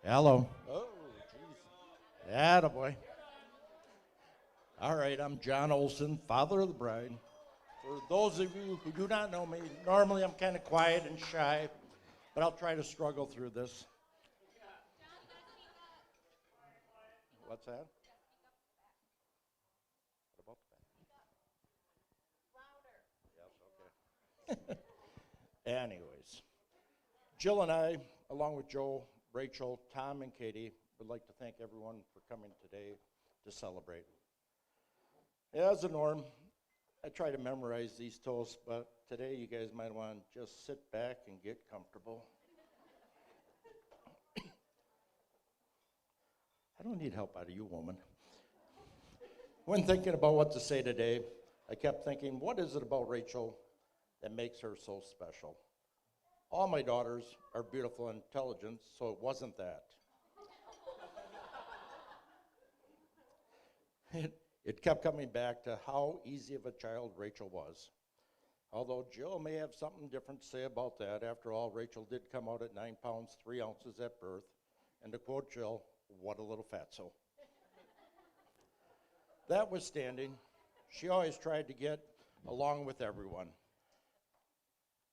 Hello. Oh, jeez. Attaboy. All right, I'm John Olson, father of the bride. For those of you who do not know me, normally I'm kind of quiet and shy, but I'll try to struggle through this. What's that? What about that? Yes, okay. Anyways, Jill and I, along with Joe, Rachel, Tom, and Katie, would like to thank everyone for coming today to celebrate. As a norm, I try to memorize these toasts, but today you guys might want to just sit back and get comfortable. I don't need help out of you, woman. When thinking about what to say today, I kept thinking, what is it about Rachel that makes her so special? All my daughters are beautiful and intelligent, so it wasn't that. It kept coming back to how easy of a child Rachel was. Although Jill may have something different to say about that. After all, Rachel did come out at 9 pounds, 3 ounces at birth. And to quote Jill, what a little fatso. That withstanding, she always tried to get along with everyone.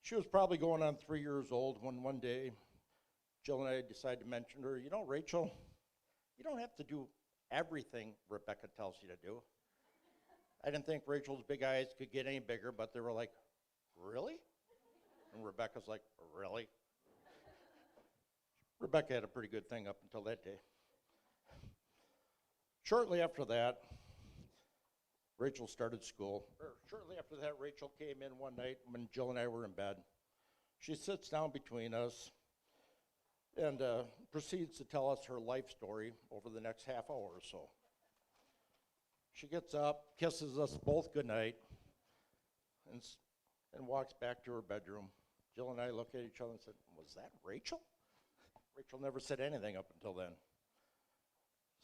She was probably going on 3 years old when one day Jill and I decided to mention to her, you know, Rachel, you don't have to do everything Rebecca tells you to do. I didn't think Rachel's big eyes could get any bigger, but they were like, really? And Rebecca's like, really? Rebecca had a pretty good thing up until that day. Shortly after that, Rachel started school. Shortly after that, Rachel came in one night when Jill and I were in bed. She sits down between us and proceeds to tell us her life story over the next half hour or so. She gets up, kisses us both goodnight, and walks back to her bedroom. Jill and I look at each other and said, was that Rachel? Rachel never said anything up until then.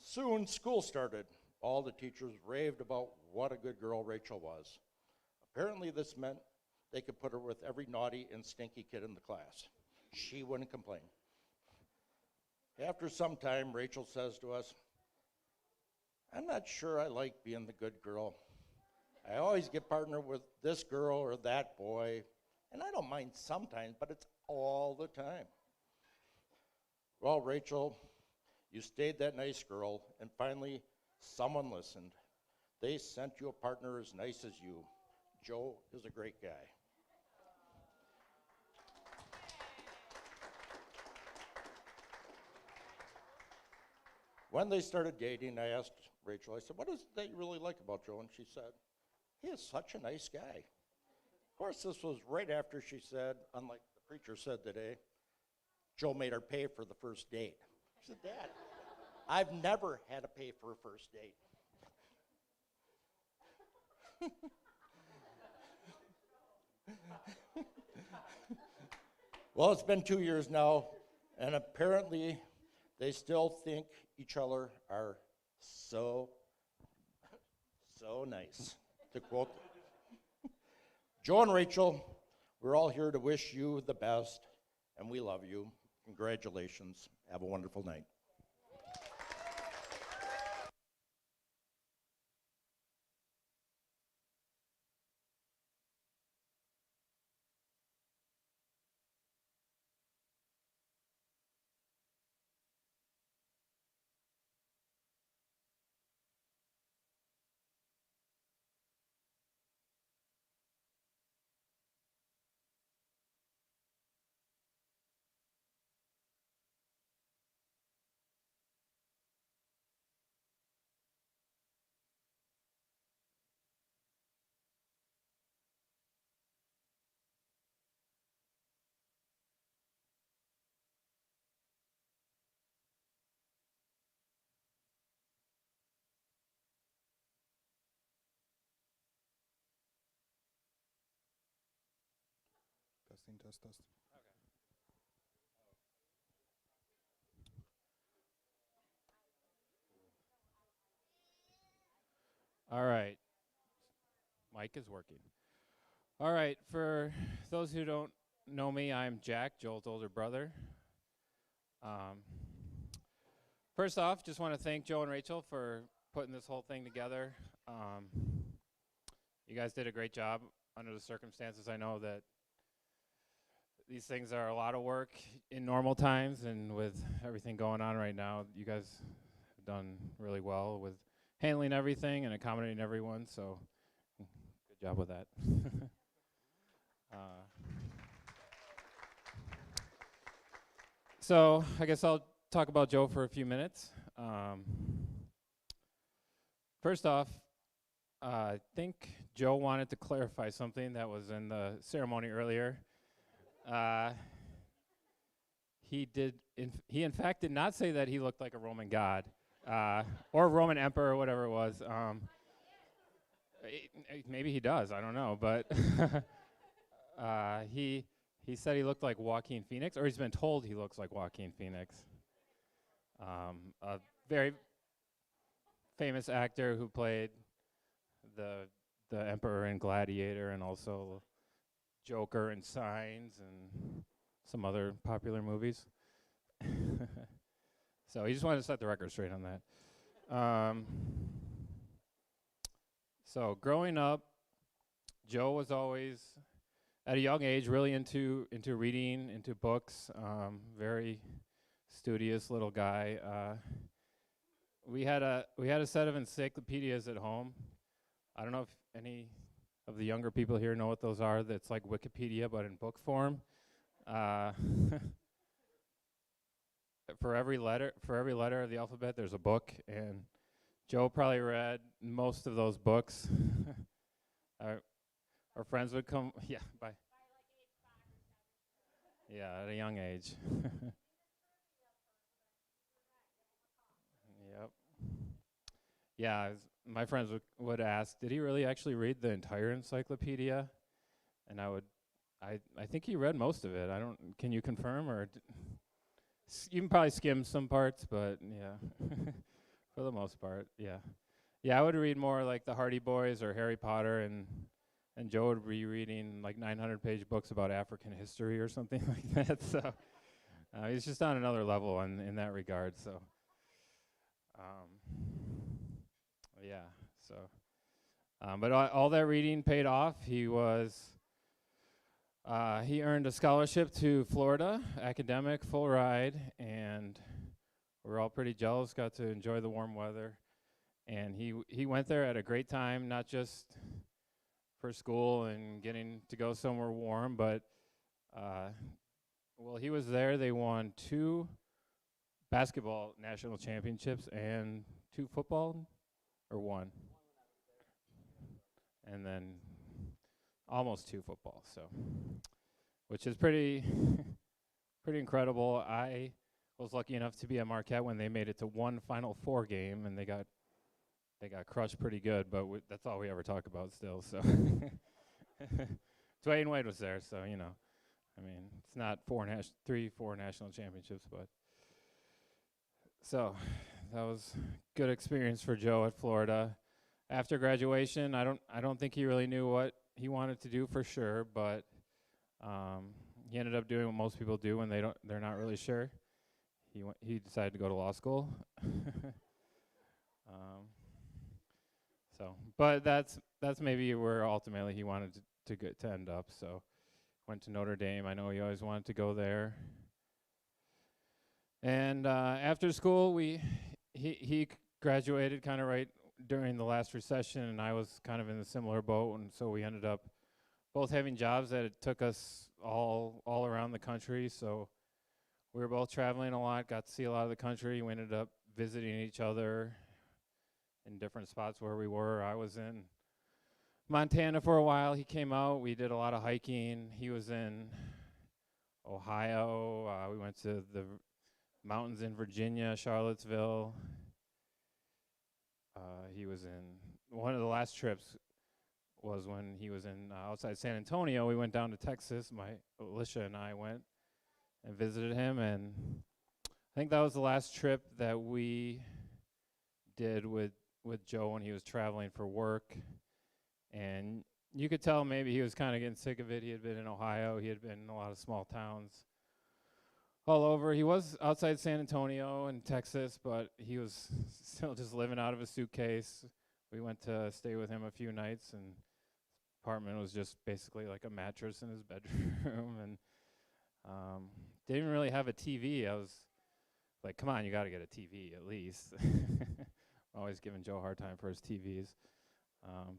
Soon, school started. All the teachers raved about what a good girl Rachel was. Apparently, this meant they could put her with every naughty and stinky kid in the class. She wouldn't complain. After some time, Rachel says to us, I'm not sure I like being the good girl. I always get partnered with this girl or that boy, and I don't mind sometimes, but it's all the time. Well, Rachel, you stayed that nice girl, and finally, someone listened. They sent you a partner as nice as you. Joe is a great guy. When they started dating, I asked Rachel, I said, what is it that you really like about Joe? And she said, he is such a nice guy. Of course, this was right after she said, unlike the preacher said today, Joe made her pay for the first date. She said, Dad, I've never had to pay for a first date. Well, it's been 2 years now, and apparently they still think each other are so nice, to quote them. Joe and Rachel, we're all here to wish you the best, and we love you. Congratulations. Have a wonderful night. Testing, test, test. All right. Mic is working. All right. For those who don't know me, I'm Jack, Joel's older brother. Um, First off, just want to thank Joe and Rachel for putting this whole thing together. You guys did a great job under the circumstances. I know that these things are a lot of work in normal times, and with everything going on right now, you guys have done really well with handling everything and accommodating everyone, so good job with that. So I guess I'll talk about Joe for a few minutes. First off, I think Joe wanted to clarify something that was in the ceremony earlier. He in fact did not say that he looked like a Roman god or Roman emperor or whatever it was. Maybe he does. I don't know, but he said he looked like Joaquin Phoenix, or he's been told he looks like Joaquin Phoenix. A very famous actor who played the Emperor in Gladiator and also Joker in Signs and some other popular movies. So he just wanted to set the record straight on that. So growing up, Joe was always, at a young age, really into reading, into books. Very studious little guy. We had a set of encyclopedias at home. I don't know if any of the younger people here know what those are. That's like Wikipedia, but in book form. For every letter of the alphabet, there's a book, and Joe probably read most of those books. Our friends would come, yeah, bye. Yeah, at a young age. Yep. Yeah, my friends would ask, did he really actually read the entire encyclopedia? And I think he read most of it. Can you confirm, or you can probably skim some parts, but yeah, for the most part, yeah. Yeah, I would read more like the Hardy Boys or Harry Potter, and Joe would be reading like 900-page books about African history or something like that. So he's just on another level in that regard. So yeah. So but all that reading paid off. He earned a scholarship to Florida, academic, full ride, and we're all pretty jealous. Got to enjoy the warm weather, and he went there at a great time, not just for school and getting to go somewhere warm, but while he was there, they won 2 basketball national championships and 2 football, or 1, and then almost 2 football. So, which is pretty incredible. I was lucky enough to be at Marquette when they made it to one Final Four game, and they got crushed pretty good, but that's all we ever talk about still. So Dwayne Wade was there, so I mean, it's not 3, 4 national championships, but so that was good experience for Joe at Florida. After graduation, I don't think he really knew what he wanted to do for sure, but he ended up doing what most people do when they're not really sure. He decided to go to law school. So, but that's maybe where ultimately he wanted to end up. So, went to Notre Dame. I know he always wanted to go there. And after school, he graduated kind of right during the last recession, and I was kind of in a similar boat, and so we ended up both having jobs that it took us all around the country. So we were both traveling a lot, got to see a lot of the country. We ended up visiting each other in different spots where we were. I was in Montana for a while. He came out. We did a lot of hiking. He was in Ohio. We went to the mountains in Virginia, Charlottesville. He was in one of the last trips was when he was in outside San Antonio. We went down to Texas. Alicia and I went and visited him, and I think that was the last trip that we did with Joe when he was traveling for work. And you could tell maybe he was kind of getting sick of it. He had been in Ohio. He had been in a lot of small towns all over. He was outside San Antonio in Texas, but he was still just living out of a suitcase. We went to stay with him a few nights, and apartment was just basically like a mattress in his bedroom, and didn't even really have a TV. I was like, come on, you got to get a TV at least. Always giving Joe a hard time for his TVs.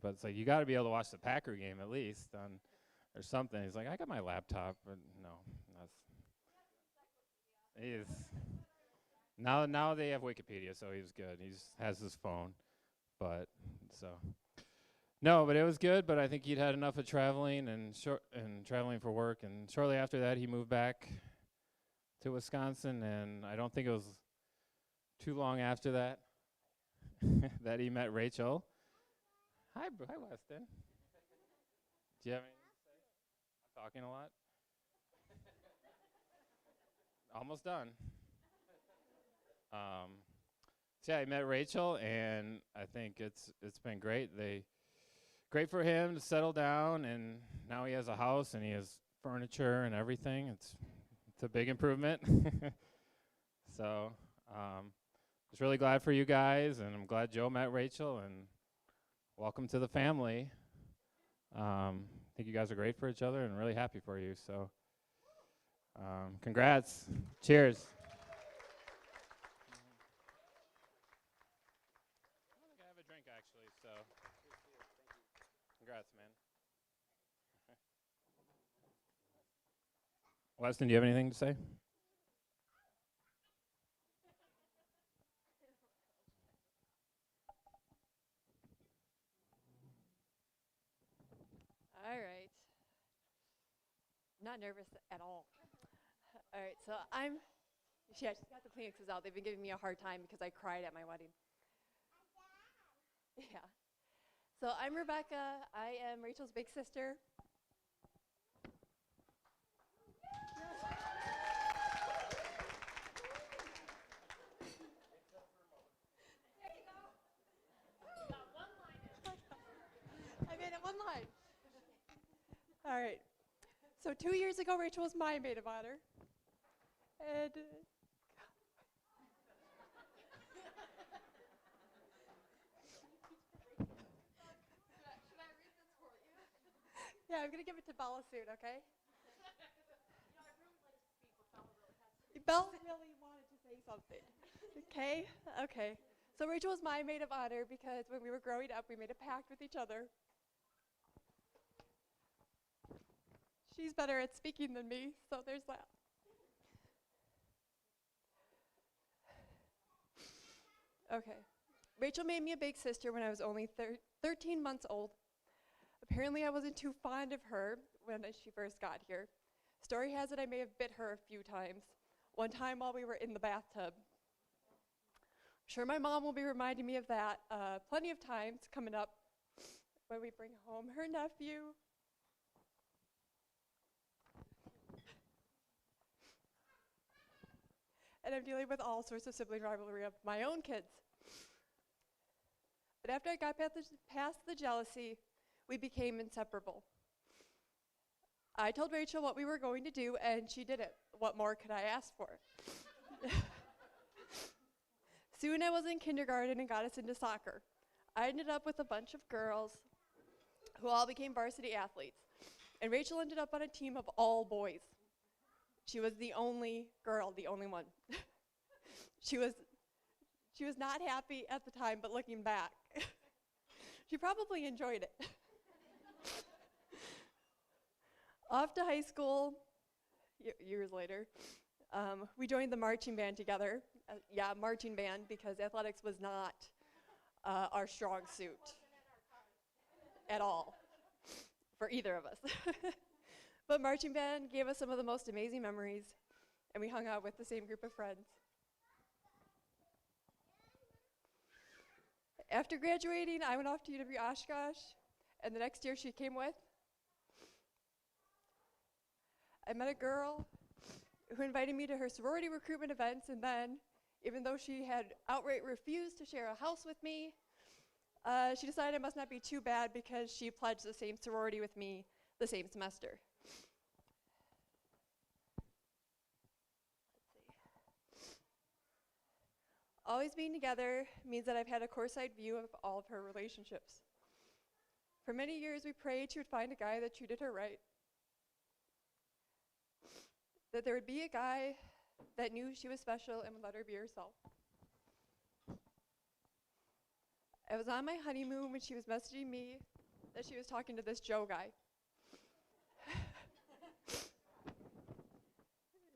But it's like, you got to be able to watch the Packer game at least or something. He's like, I got my laptop, but no. Now they have Wikipedia, so he's good. He has his phone. But it was good, but I think he'd had enough of traveling and traveling for work. And shortly after that, he moved back to Wisconsin, and I don't think it was too long after that that he met Rachel. Hi, Weston. Do you have anything to say? I'm talking a lot. Almost done. So yeah, I met Rachel, and I think it's been great. Great for him to settle down, and now he has a house and he has furniture and everything. It's a big improvement. So just really glad for you guys, and I'm glad Joe met Rachel, and welcome to the family. I think you guys are great for each other and really happy for you. So congrats. Cheers. I don't think I have a drink, actually, so congrats, man. Weston, do you have anything to say? All right. Not nervous at all. All right, so she's got the Kleenexes out. They've been giving me a hard time because I cried at my wedding. Yeah. So I'm Rebecca. I am Rachel's big sister. I made it one line. All right. So 2 years ago, Rachel was my maid of honor. And yeah, I'm going to give it to Bella soon, okay? Bella really wanted to say something. Okay? Okay. So Rachel was my maid of honor because when we were growing up, we made a pact with each other. She's better at speaking than me, so there's that. Okay. Rachel made me a big sister when I was only 13 months old. Apparently, I wasn't too fond of her when she first got here. Story has it I may have bit her a few times. One time while we were in the bathtub. I'm sure my mom will be reminding me of that plenty of times coming up when we bring home her nephew. And I'm dealing with all sorts of sibling rivalry of my own kids. But after I got past the jealousy, we became inseparable. I told Rachel what we were going to do, and she did it. What more could I ask for? Soon I was in kindergarten and got us into soccer. I ended up with a bunch of girls who all became varsity athletes. And Rachel ended up on a team of all boys. She was the only girl, the only one. She was not happy at the time, but looking back, she probably enjoyed it. Off to high school, years later, we joined the marching band together. Marching band, because athletics was not our strong suit at all for either of us. But marching band gave us some of the most amazing memories, and we hung out with the same group of friends. After graduating, I went off to UW Oshkosh, and the next year she came with. I met a girl who invited me to her sorority recruitment events, and then, even though she had outright refused to share a house with me, she decided it must not be too bad because she pledged the same sorority with me the same semester. Always being together means that I've had a courtside view of all of her relationships. For many years, we prayed she would find a guy that treated her right. That there would be a guy that knew she was special and would let her be herself. I was on my honeymoon when she was messaging me that she was talking to this Joe guy.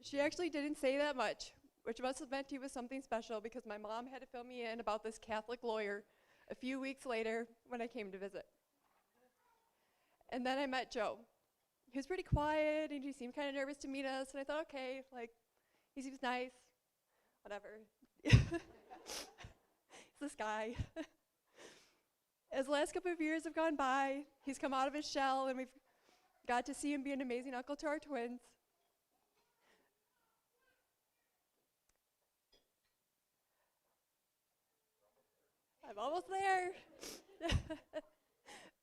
She actually didn't say that much, which must have meant he was something special because my mom had to fill me in about this Catholic lawyer a few weeks later when I came to visit. And then I met Joe. He was pretty quiet and he seemed kind of nervous to meet us, and I thought, okay, like, he seems nice, whatever. He's this guy. As the last couple of years have gone by, he's come out of his shell and we've got to see him be an amazing uncle to our twins. I'm almost there.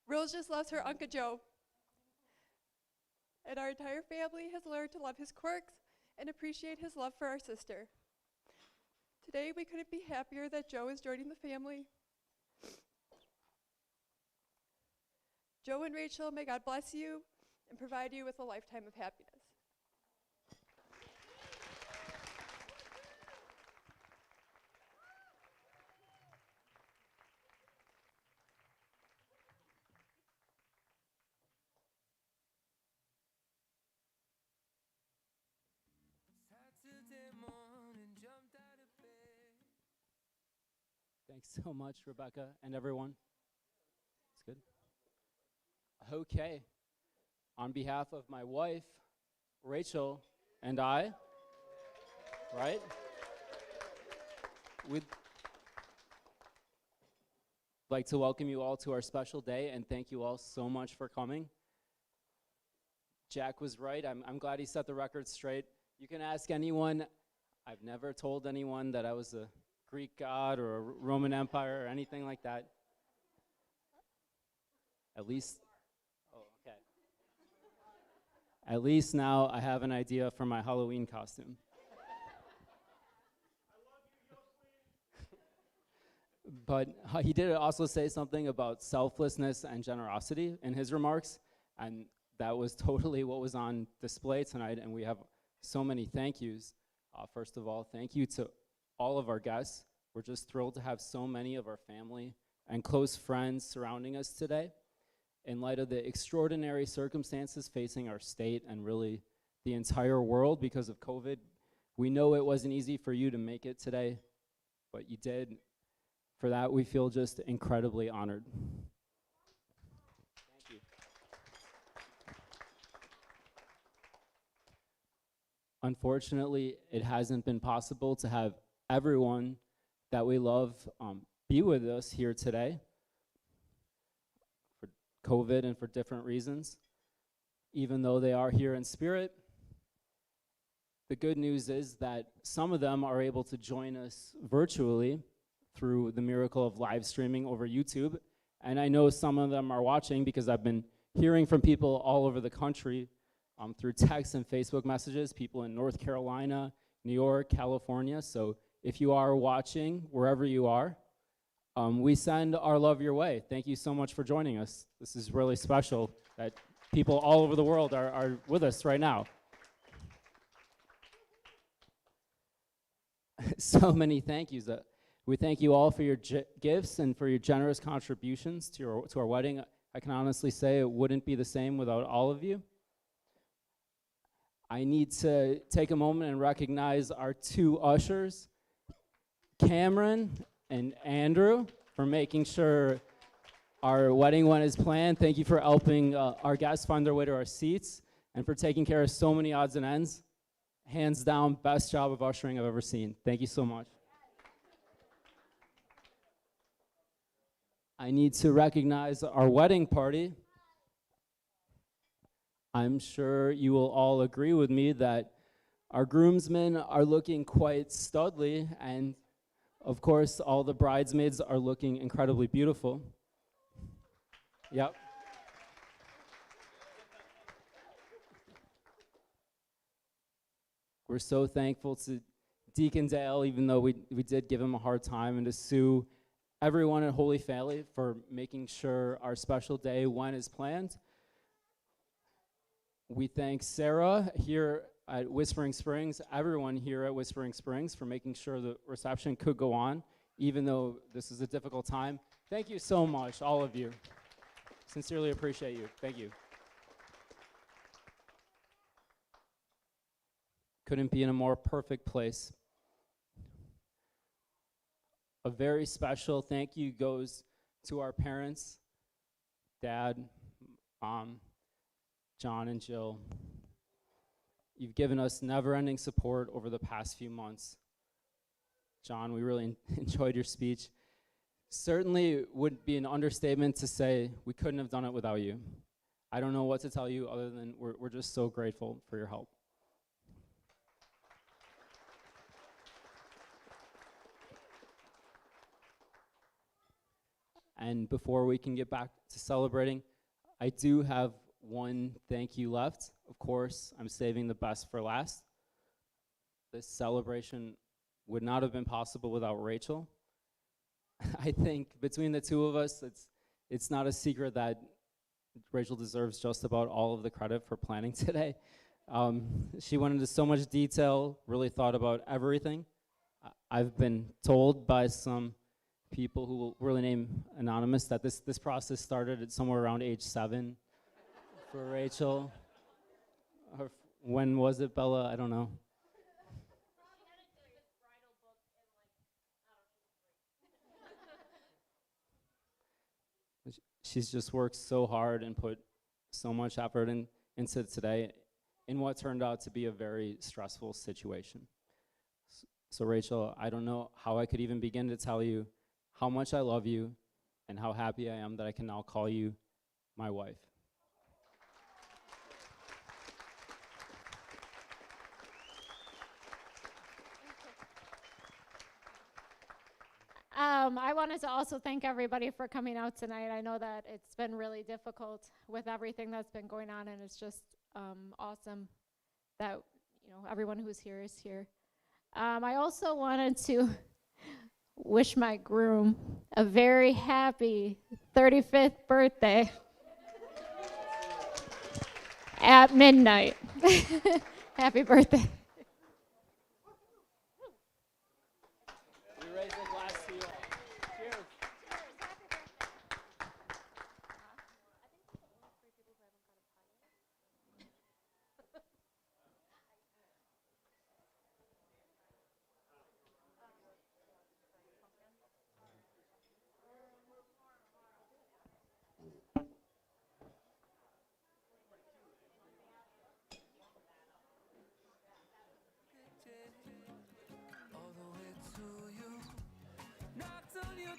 Rose just loves her Uncle Joe. And our entire family has learned to love his quirks and appreciate his love for our sister. Today, we couldn't be happier that Joe is joining the family. Joe and Rachel, may God bless you and provide you with a lifetime of happiness. Thanks so much, Rebecca and everyone. It's good. Okay. On behalf of my wife, Rachel, and I, right? We'd like to welcome you all to our special day and thank you all so much for coming. Jack was right. I'm glad he set the record straight. You can ask anyone. I've never told anyone that I was a Greek god or a Roman Empire or anything like that. At least, oh, okay. At least now I have an idea for my Halloween costume. But he did also say something about selflessness and generosity in his remarks, and that was totally what was on display tonight, and we have so many thank yous. First of all, thank you to all of our guests. We're just thrilled to have so many of our family and close friends surrounding us today. In light of the extraordinary circumstances facing our state and really the entire world because of COVID, we know it wasn't easy for you to make it today, but you did. For that, we feel just incredibly honored. Thank you. Unfortunately, it hasn't been possible to have everyone that we love be with us here today for COVID and for different reasons. Even though they are here in spirit, the good news is that some of them are able to join us virtually through the miracle of live streaming over YouTube. And I know some of them are watching because I've been hearing from people all over the country through text and Facebook messages, people in North Carolina, New York, California. So if you are watching, wherever you are, we send our love your way. Thank you so much for joining us. This is really special that people all over the world are with us right now. So many thank yous. We thank you all for your gifts and for your generous contributions to our wedding. I can honestly say it wouldn't be the same without all of you. I need to take a moment and recognize our two ushers, Cameron and Andrew, for making sure our wedding went as planned. Thank you for helping our guests find their way to our seats and for taking care of so many odds and ends. Hands down, best job of ushering I've ever seen. Thank you so much. I need to recognize our wedding party. I'm sure you will all agree with me that our groomsmen are looking quite studly, and of course, all the bridesmaids are looking incredibly beautiful. Yep. We're so thankful to Deacon Dale, even though we did give him a hard time, and to Sue, everyone at Holy Family for making sure our special day went as planned. We thank Sarah here at Whispering Springs, everyone here at Whispering Springs for making sure the reception could go on, even though this is a difficult time. Thank you so much, all of you. Sincerely appreciate you. Thank you. Couldn't be in a more perfect place. A very special thank you goes to our parents, Dad, Mom, John and Jill. You've given us never-ending support over the past few months. John, we really enjoyed your speech. Certainly it would be an understatement to say we couldn't have done it without you. I don't know what to tell you other than we're just so grateful for your help. And before we can get back to celebrating, I do have one thank you left. Of course, I'm saving the best for last. This celebration would not have been possible without Rachel. I think between the two of us, it's not a secret that Rachel deserves just about all of the credit for planning today. She went into so much detail, really thought about everything. I've been told by some people who will really name anonymous that this process started at somewhere around age 7 for Rachel. Or when was it, Bella? I don't know. She's just worked so hard and put so much effort into today in what turned out to be a very stressful situation. So Rachel, I don't know how I could even begin to tell you how much I love you and how happy I am that I can now call you my wife. I wanted to also thank everybody for coming out tonight. I know that it's been really difficult with everything that's been going on, and it's just awesome that everyone who's here is here. I also wanted to wish my groom a very happy 35th birthday at midnight. Happy birthday. We raise a glass to you. Cheers.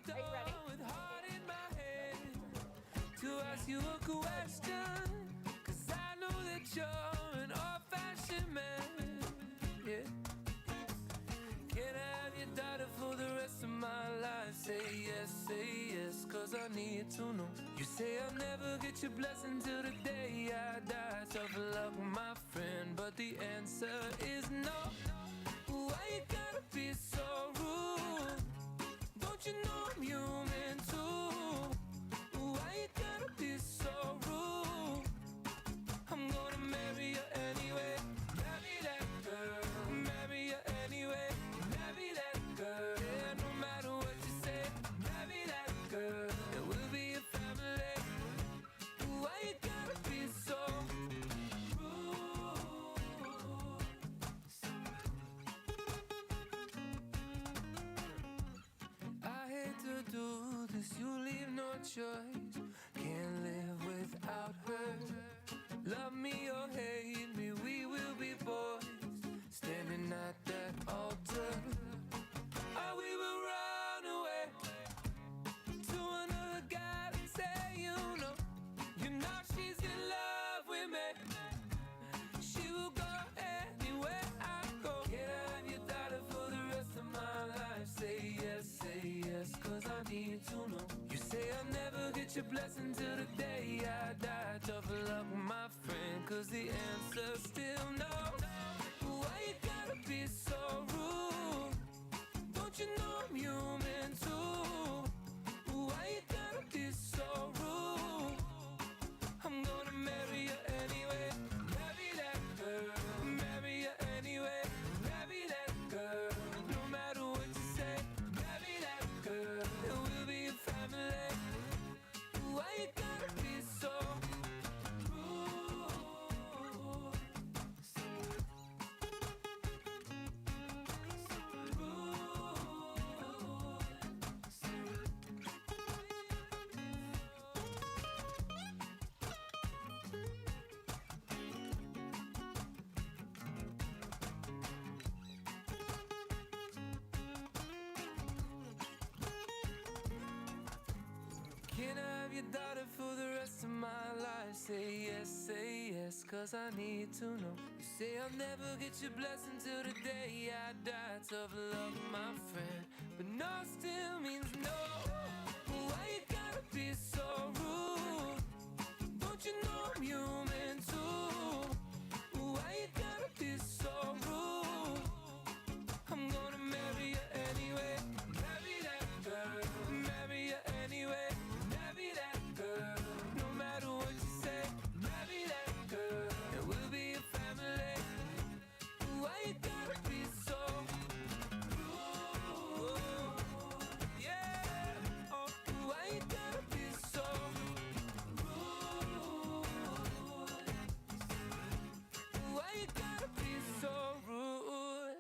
Are you ready? With heart in my hand to ask you a question, 'cause I know that you're an old-fashioned man. Yeah. Can I have your daughter for the rest of my life? Say yes, 'cause I need to know. You say I'll never get your blessing till the day I die. Tough luck, my friend, but the answer is no. Why you gotta be so rude? Don't you know I'm human too? Why you gotta be so rude? I'm gonna marry you anyway. Marry that girl. Marry you anyway. Marry that girl. Yeah, no matter what you say. Marry that girl. And we'll be a family. Why you gotta be so rude? I hate to do this, you leave no choice. Can't live without her. Love me or hate me, we will be boys. Standing at that altar. Or we will run away to another guy and say, you know she's in love with me. She will go anywhere I go. Can I have your daughter for the rest of my life? Say yes, 'cause I need to know. You say I'll never get your blessing till the day I die. Tough luck, my friend, 'cause the answer's still no. Why you gotta be so rude? you know I'm human too? Why you gotta be so rude? I'm gonna marry you anyway. Marry that girl. Marry you anyway. Marry that girl. No matter what you say. Marry that girl. And we'll be a family. Why you gotta be so rude? Can I have your daughter for the rest of my life? Say yes, cause I need to know. You say I'll never get your blessing till the day I die. Tough love, my friend, but no still means no. Why you gotta be so rude? Don't you know I'm human too? Why you gotta be so rude? I'm gonna marry you anyway. Marry that girl. Marry you anyway. Marry that girl. No matter what you say. Marry that girl. And we'll be a family. Why you gotta be so rude? Yeah. Oh, why you gotta be so rude? Why you gotta be so rude?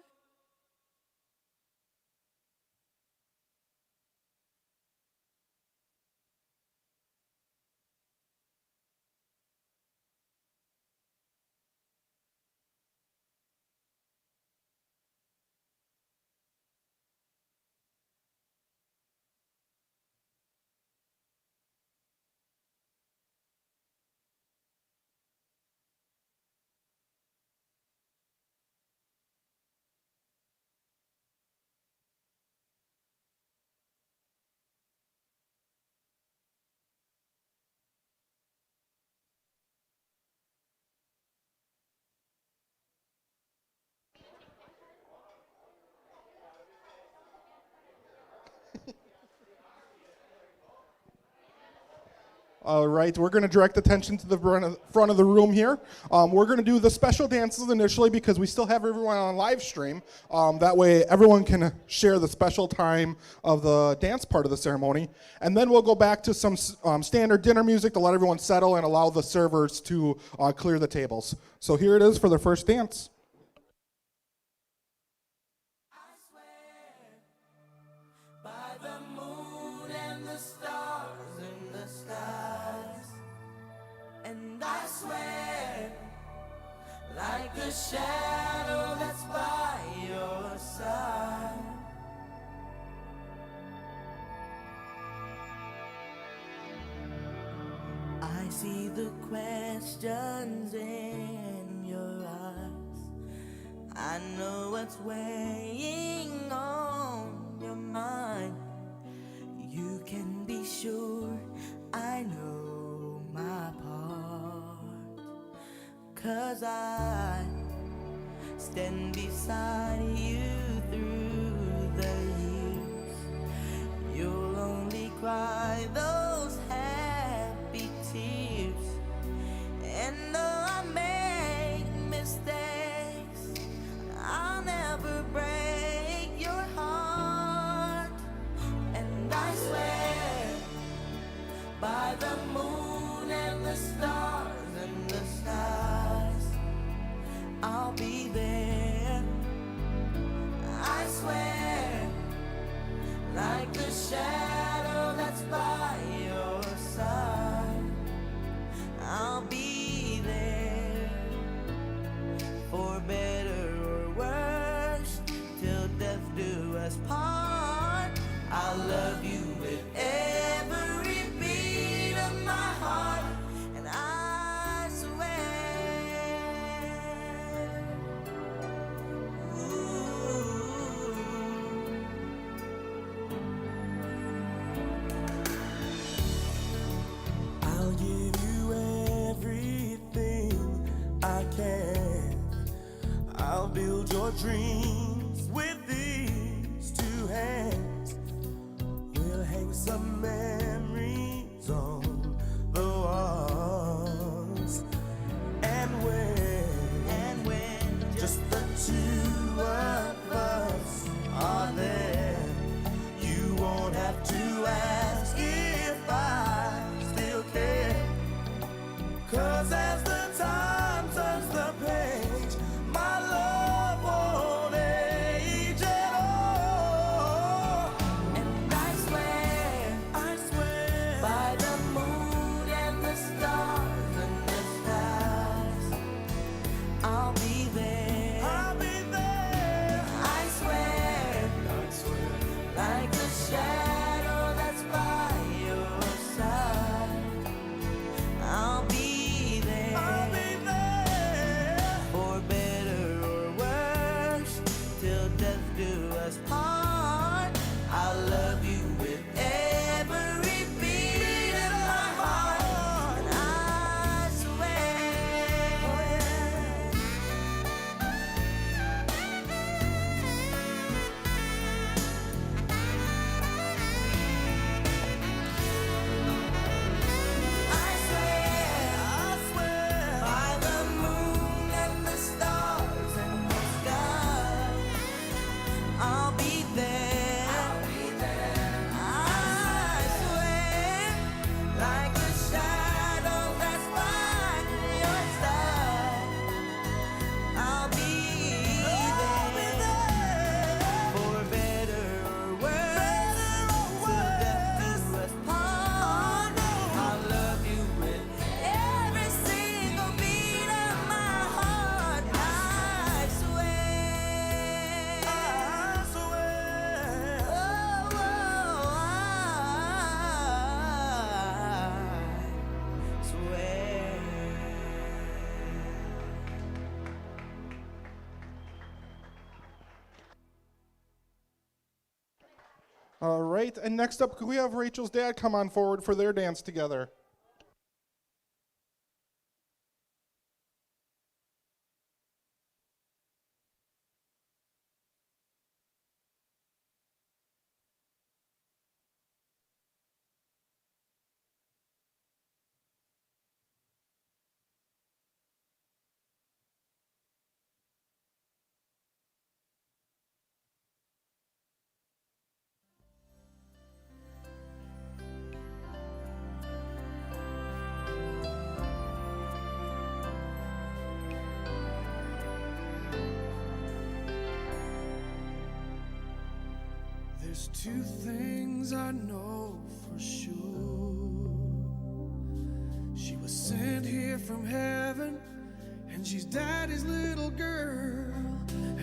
All right, we're going to direct attention to the front of the room here. We're going to do the special dances initially because we still have everyone on live stream. That way everyone can share the special time of the dance part of the ceremony. And then we'll go back to some standard dinner music to let everyone settle and allow the servers to clear the tables. So here it is for the first dance. By the moon and the stars in the skies, and I swear, like a shadow that's by your side, I see the questions in your eyes. I know what's weighing on your mind. You can be sure I know my part, 'cause I stand beside you through the years. You'll only cry those happy tears. And though I make mistakes, I'll never break your heart. And I swear, by the moon and the stars and the skies, I'll be there. I swear, like the shadow that's by your side, I'll be there. For better or worse, till death do us part. I'll love you with every beat of my heart. And I swear, ooh, I'll give you everything I can. I'll build your dreams with these two hands. 'Cause as the time turns the page, my love won't age at all. And I swear by the moon and the stars and the skies, I'll be there. I swear, like the shadow that's by your side, I'll be there. For better or worse, till death do us part. I love you with every beat of my heart. And I swear, I swear by the moon and the stars and the sky, I'll be there. I swear, like the shadow that's by your side, I'll be there. For better or worse, till death do us part. I love you with every single beat of my heart. I swear. Oh, I swear. All right, and next up, could we have Rachel's dad come on forward for their dance together? There's two things I know for sure. She was sent here from heaven, and she's daddy's little girl.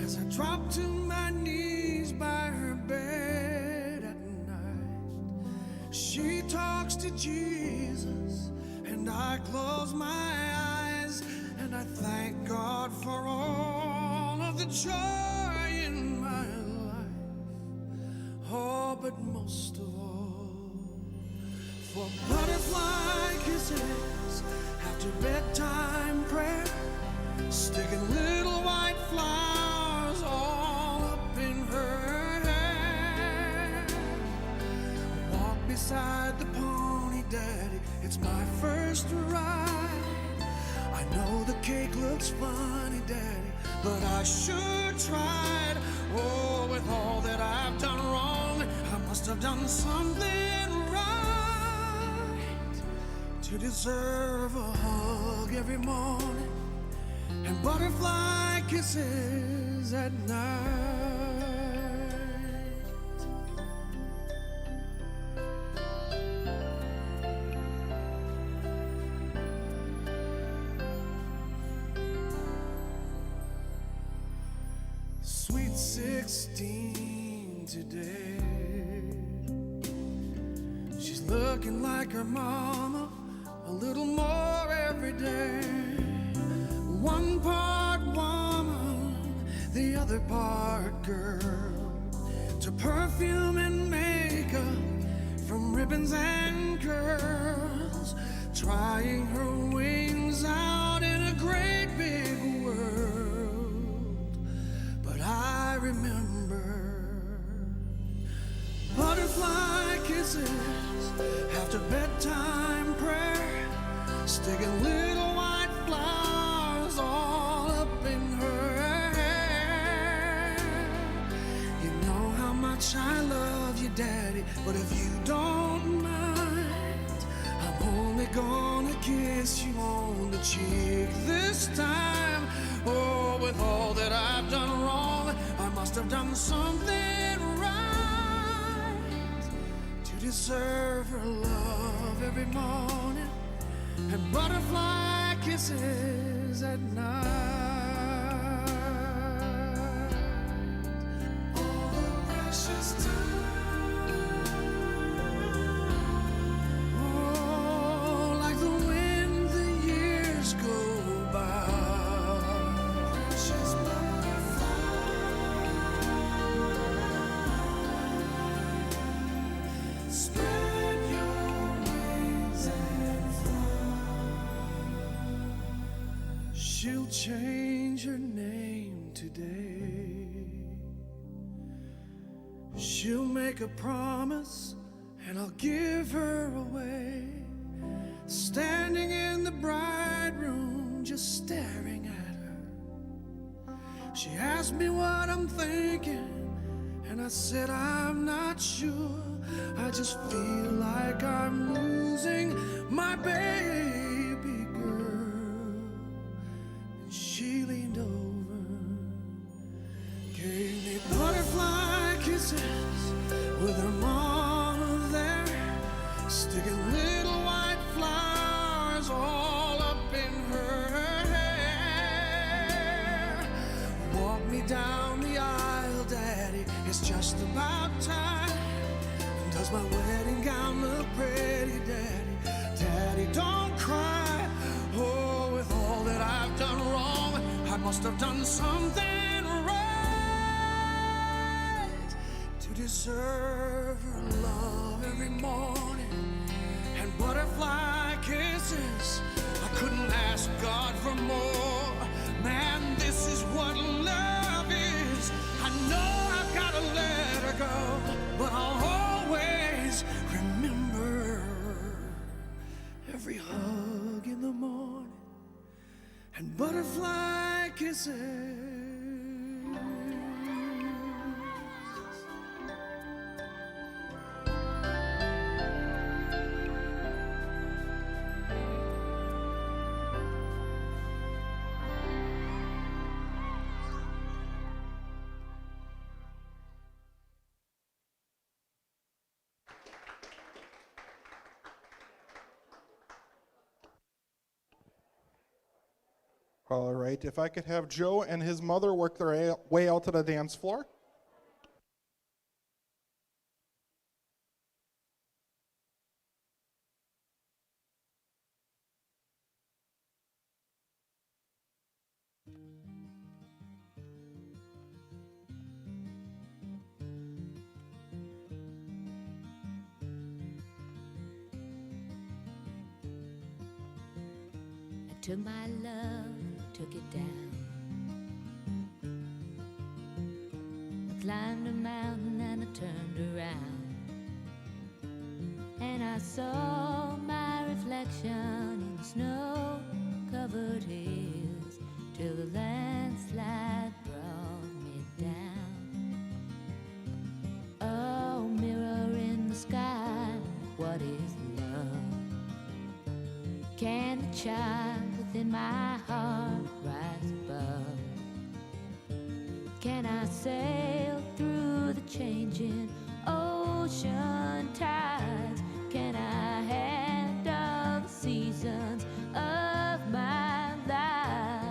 As I drop to my knees by her bed at night, she talks to Jesus, and I close my eyes, and I thank God for all of the joy in my life. Oh, but most of all, for butterfly kisses after bedtime prayer, sticking little white flowers all up in her hair. Walk beside the pony, daddy, it's my first ride. I know the cake looks funny, daddy, but I sure tried. Oh, with all that I've done wrong, I must have done something right to deserve a hug every morning and butterfly kisses at night. Sweet 16 today, she's looking like her mama a little more every day. One part woman, the other part girl. To perfume and makeup, from ribbons and curls, trying her wings out in a great big world. But I remember butterfly kisses after bedtime prayer, sticking little white flowers all up in her hair. You know how much I love you, Daddy, but if you don't mind, I'm only gonna kiss you on the cheek this time. Oh, with all that I've done wrong, I must have done something right to deserve her love every morning and butterfly kisses at night. All the precious time, oh, like the wind the years go by. Precious butterfly, spread your wings and fly. She'll change her name today. She'll make a promise and I'll give her away. Standing in the bride room, just staring at her. She asked me what I'm thinking, and I said I'm not sure. I just feel like I'm losing my baby girl. And she leaned over, gave me butterfly kisses with her mama there, sticking little white flowers all up in her hair. Walk me down the aisle, Daddy, it's just about time. Does my wedding gown look pretty, Daddy? Daddy, don't cry. Oh, with all that I've done wrong, I must have done something right to deserve her love every morning and butterfly kisses. I couldn't ask God for more. Man, this is what love is. I know I've got to let her go, but I'll always remember every hug in the morning and butterfly kisses. All right, if I could have Joe and his mother work their way out to the dance floor. I took my love, took it down. I climbed a mountain and I turned around, and I saw my reflection in snow-covered hills till the landslide brought me down. Oh, mirror in the sky, what is love? Can the child within my heart rise above? Can I sail through the changing ocean tides? Can I handle the seasons of my life?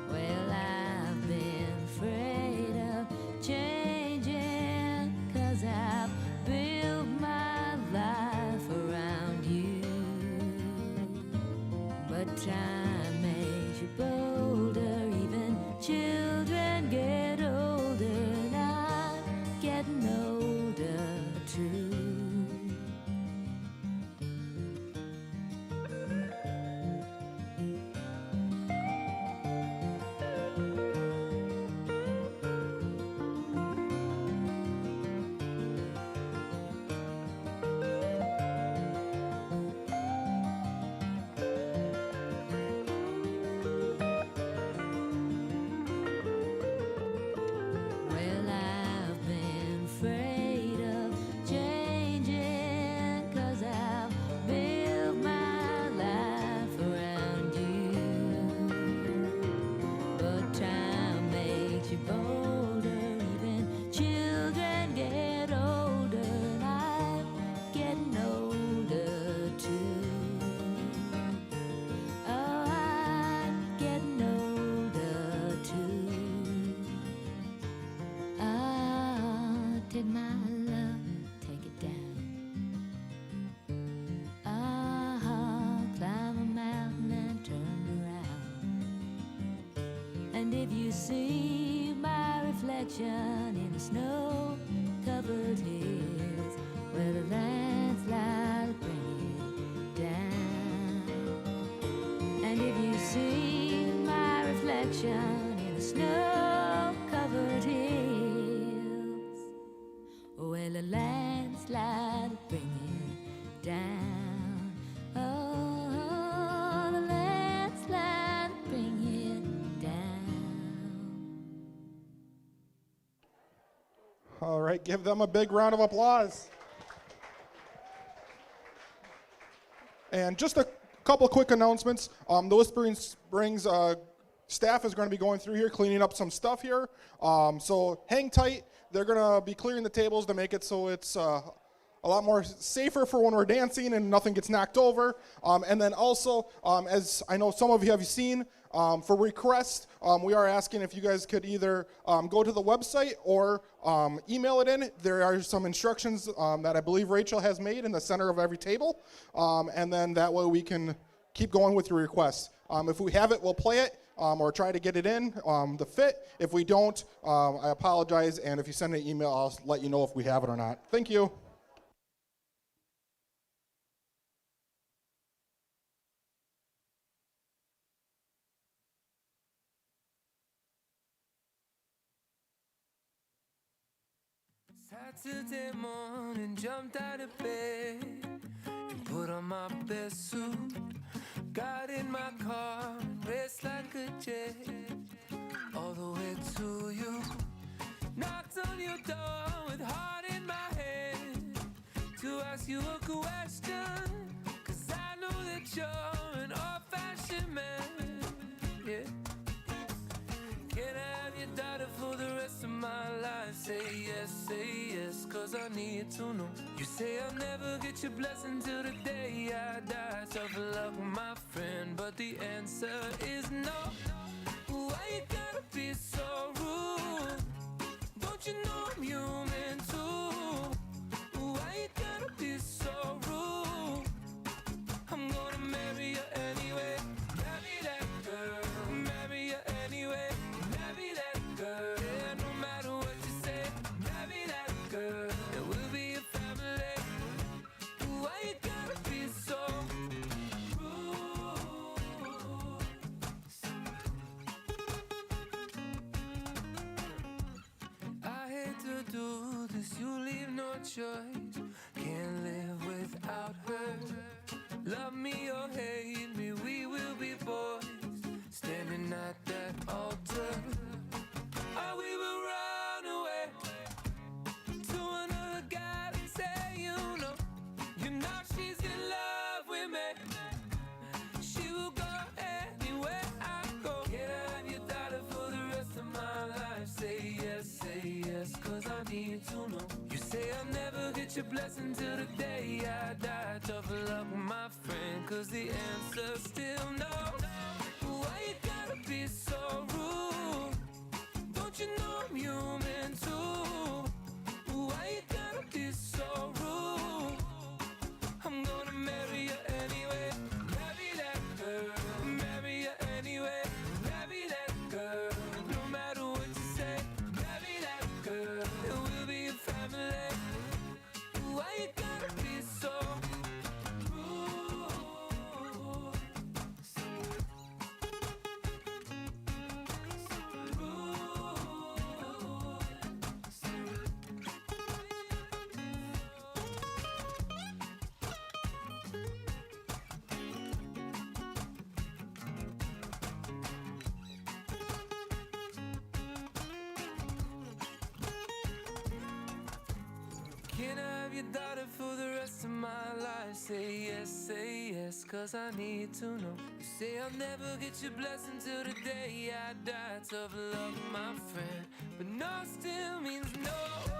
Well, I've been afraid of changing, 'cause I've built my life around you. And if you see my reflection in the snow-covered hills, where the landslide bring it down. And if you see my reflection in the snow-covered hills, well, the landslide bring it down. Oh, the landslide bring it down. All right, give them a big round of applause. And just a couple quick announcements. The Whispering Springs staff is going to be going through here, cleaning up some stuff here. So hang tight. They're going to be clearing the tables to make it so it's a lot more safer for when we're dancing and nothing gets knocked over. And then also, as I know some of you have seen, for requests, we are asking if you guys could either go to the website or email it in. There are some instructions that I believe Rachel has made in the center of every table. And then that way we can keep going with your requests. If we have it, we'll play it. Or try to get it in, the fit. If we don't, I apologize, and if you send an email, I'll let you know if we have it or not. Thank you. Saturday morning, jumped out of bed and put on my best suit. Got in my car and raced like a jet all the way to you. Knocked on your door with heart in my head to ask you a question, 'cause I know that you're an old-fashioned man. Yeah. Can I have your daughter for the rest of my life? Say yes, 'cause I need to know. You say I'll never get your blessing till the day I die. Tough luck, my friend, but the answer is no. Why you gotta be so rude? Don't you know I'm human too? Why you gotta be so rude? I'm gonna marry you anyway. Marry that girl, marry you anyway. Marry that girl, yeah, no matter what you say. Marry that girl, and we'll be a family. Why you gotta be so rude? I hate to do this, you leave no choice. Can't live without her. Love me or hate me, we will be boys, standing at that altar. Or we will run away to another guy and say, you know she's in love with me. She will go anywhere I go. Can I have your daughter for the rest of my life? Say yes, 'cause I need to know. You say I'll never get your blessing till the day I die. Tough luck, my friend, 'cause the answer's still no. Why you gotta be so rude? Don't you know I'm human too? Why you gotta be so rude? I'm gonna marry you anyway. Marry that girl, marry you anyway. Marry that girl, no matter what you say. Marry that girl, and we'll be a family. Why you gotta be so rude? Can I have your daughter for the rest of my life? Say yes, 'cause I need to know. You say I'll never get your blessing till the day I die. Tough luck, my friend, but no still means no.